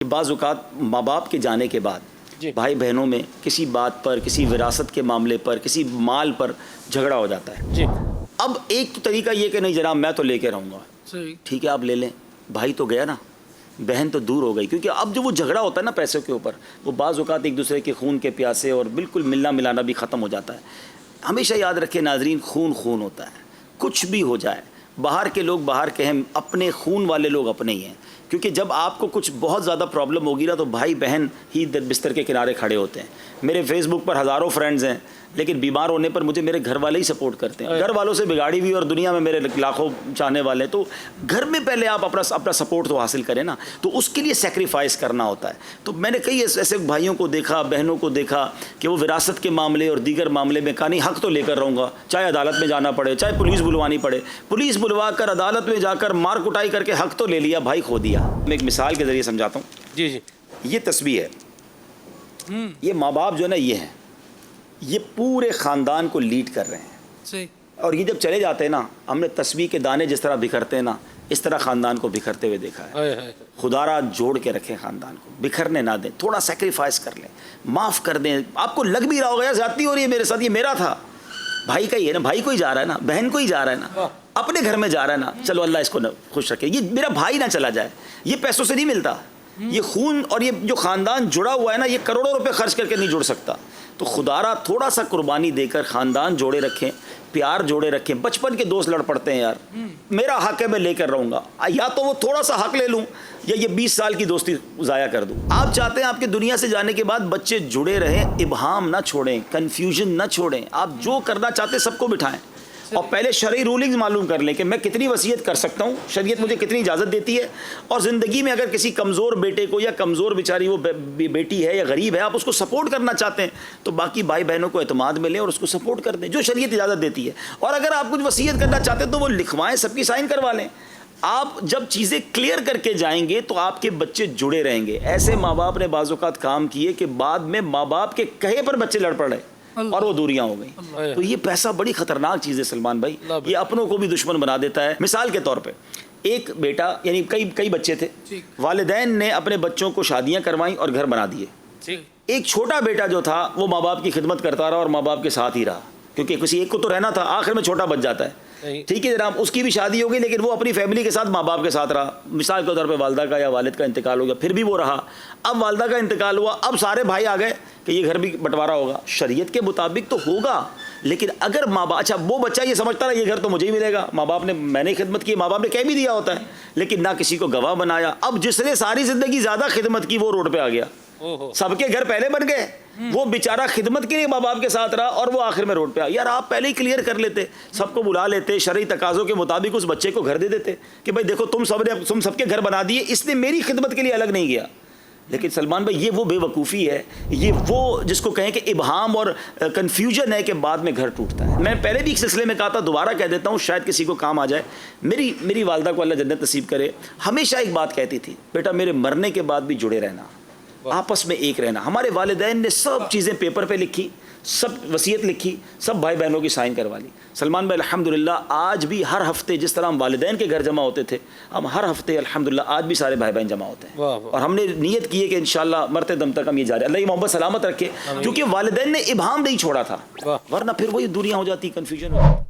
بعض اوقات ماں باپ کے جانے کے بعد بھائی بہنوں میں کسی بات پر، کسی وراثت کے معاملے پر، کسی مال پر جھگڑا ہو جاتا ہے. اب ایک تو طریقہ یہ کہ نہیں جناب میں تو لے کے رہوں گا، ٹھیک ہے آپ لے لیں، بھائی تو گیا نا، بہن تو دور ہو گئی. کیونکہ اب جو وہ جھگڑا ہوتا ہے نا پیسوں کے اوپر، وہ بعض اوقات ایک دوسرے کے خون کے پیاسے اور بالکل ملنا ملانا بھی ختم ہو جاتا ہے. ہمیشہ یاد رکھیں ناظرین، خون خون ہوتا ہے، کچھ بھی ہو جائے، باہر کے لوگ باہر کے ہیں، اپنے خون والے لوگ اپنے ہی ہیں. کیونکہ جب آپ کو کچھ بہت زیادہ پرابلم ہوگی نا تو بھائی بہن ہی بستر کے کنارے کھڑے ہوتے ہیں. میرے فیس بک پر ہزاروں فرینڈز ہیں، لیکن بیمار ہونے پر مجھے میرے گھر والے ہی سپورٹ کرتے ہیں. گھر والوں سے بگاڑی ہوئی اور دنیا میں میرے لاکھوں چاہنے والے ہیں. تو گھر میں پہلے آپ اپنا سپورٹ تو حاصل کریں نا، تو اس کے لیے سیکریفائز کرنا ہوتا ہے. تو میں نے کئی ایسے بھائیوں کو دیکھا، بہنوں کو دیکھا کہ وہ وراثت کے معاملے اور دیگر معاملے میں کہا نہیں حق تو لے کر رہوں گا، چاہے عدالت میں جانا پڑے، چاہے پولیس بلوانی پڑے. پولیس بلوا کر عدالت میں جا کر مار کٹائی کر کے حق تو لے لیا، بھائی کھو دیا. میں ایک مثال کے ذریعے سمجھاتا ہوں. جی یہ تسبیح ہے، یہ ماں باپ جو ہے نا یہ ہیں، یہ پورے خاندان کو لیڈ کر رہے ہیں. اور یہ جب چلے جاتے ہیں نا، ہم نے تسبیح کے دانے جس طرح بکھرتے ہیں نا، اس طرح خاندان کو بکھرتے ہوئے دیکھا ہے. خدا را جوڑ کے رکھیں خاندان کو، بکھرنے نہ دیں، تھوڑا سیکریفائس کر لیں، معاف کر دیں. آپ کو لگ بھی رہا ہوگا یار زیادتی ہو رہی ہے میرے ساتھ، یہ میرا تھا، بھائی کا ہی ہے نا، بھائی کو ہی جا رہا ہے نا، بہن کو ہی جا رہا ہے نا، اپنے گھر میں جا رہا ہے نا، چلو اللہ اس کو خوش رکھے. یہ میرا بھائی نہ چلا جائے، یہ پیسوں سے نہیں ملتا، یہ خون اور یہ جو خاندان جڑا ہوا ہے نا، یہ کروڑوں روپے خرچ کر کے نہیں جڑ سکتا. تو خدا را تھوڑا سا قربانی دے کر خاندان جوڑے رکھیں، پیار جوڑے رکھیں. بچپن کے دوست لڑ پڑتے ہیں یار، میرا حق ہے میں لے کر رہوں گا، یا تو وہ تھوڑا سا حق لے لوں یا یہ 20 سال کی دوستی ضائع کر دوں. آپ چاہتے ہیں آپ کے دنیا سے جانے کے بعد بچے جڑے رہیں، ابہام نہ چھوڑیں، کنفیوژن نہ چھوڑیں. آپ جو کرنا چاہتے ہیں سب کو بٹھائیں اور پہلے شرعی رولنگز معلوم کر لیں کہ میں کتنی وصیت کر سکتا ہوں، شریعت مجھے کتنی اجازت دیتی ہے. اور زندگی میں اگر کسی کمزور بیٹے کو یا کمزور بیچاری وہ بیٹی ہے یا غریب ہے، آپ اس کو سپورٹ کرنا چاہتے ہیں تو باقی بھائی بہنوں کو اعتماد میں لیں اور اس کو سپورٹ کر دیں جو شریعت اجازت دیتی ہے. اور اگر آپ کچھ وصیت کرنا چاہتے ہیں تو وہ لکھوائیں، سب کی سائن کروا لیں. آپ جب چیزیں کلیئر کر کے جائیں گے تو آپ کے بچے جڑے رہیں گے. ایسے ماں باپ نے بعض اوقات کام کیے کہ بعد میں ماں باپ کے کہے پر بچے لڑ پڑے اور وہ دوریاں ہو گئیں. تو یہ پیسہ بڑی خطرناک چیز ہے سلمان بھائی، یہ اپنوں کو بھی دشمن بنا دیتا ہے. مثال کے طور پہ ایک بیٹا، یعنی کئی بچے تھے، والدین نے اپنے بچوں کو شادیاں کروائیں اور گھر بنا دیے. ایک چھوٹا بیٹا جو تھا وہ ماں باپ کی خدمت کرتا رہا اور ماں باپ کے ساتھ ہی رہا، کیونکہ کسی ایک کو تو رہنا تھا، آخر میں چھوٹا بچ جاتا ہے. ٹھیک ہے جناب، اس کی بھی شادی ہو گئی لیکن وہ اپنی فیملی کے ساتھ ماں باپ کے ساتھ رہا. مثال کے طور پہ والدہ کا یا والد کا انتقال ہو گیا، پھر بھی وہ رہا. اب والدہ کا انتقال ہوا، اب سارے بھائی آ گئے کہ یہ گھر بھی بٹوارا ہوگا. شریعت کے مطابق تو ہوگا، لیکن اگر ماں باپ، اچھا وہ بچہ یہ سمجھتا رہا یہ گھر تو مجھے ہی ملے گا، ماں باپ نے، میں نے خدمت کی، ماں باپ نے کہہ بھی دیا ہوتا ہے، لیکن نہ کسی کو گواہ بنایا. اب جس نے ساری زندگی زیادہ خدمت کی وہ روڈ پہ آ گیا. سب کے گھر پہلے بن گئے، وہ بیچارہ خدمت کے لیے ماں باپ کے ساتھ رہا اور وہ آخر میں روڈ پہ آ. یار آپ پہلے ہی کلیئر کر لیتے، سب کو بلا لیتے، شرعی تقاضوں کے مطابق اس بچے کو گھر دے دیتے کہ بھائی دیکھو تم سب کے گھر بنا دیے، اس نے میری خدمت کے لیے الگ نہیں گیا. لیکن سلمان بھائی یہ وہ بے وقوفی ہے، یہ وہ جس کو کہیں کہ ابہام اور کنفیوژن ہے کہ بعد میں گھر ٹوٹتا ہے. میں پہلے بھی ایک سلسلے میں کہا تھا، دوبارہ کہہ دیتا ہوں، شاید کسی کو کام آ جائے. میری والدہ کو اللہ جنت نصیب کرے، ہمیشہ ایک بات کہتی تھی، بیٹا میرے مرنے کے بعد بھی جڑے رہنا، آپس میں ایک رہنا. ہمارے والدین نے سب چیزیں پیپر پہ لکھی، سب وصیت لکھی، سب بھائی بہنوں کی سائن کروا لی. سلمان بھائی الحمدللہ آج بھی ہر ہفتے جس طرح ہم والدین کے گھر جمع ہوتے تھے، ہم ہر ہفتے الحمدللہ آج بھی سارے بھائی بہن جمع ہوتے ہیں. اور ہم نے نیت کی ہے کہ انشاءاللہ مرتے دم تک ہم یہ جاری، اللہ یہ محبت سلامت رکھے، کیونکہ والدین نے ابہام نہیں چھوڑا تھا، ورنہ پھر وہی دوریاں ہو جاتی، کنفیوژن ہو جاتی.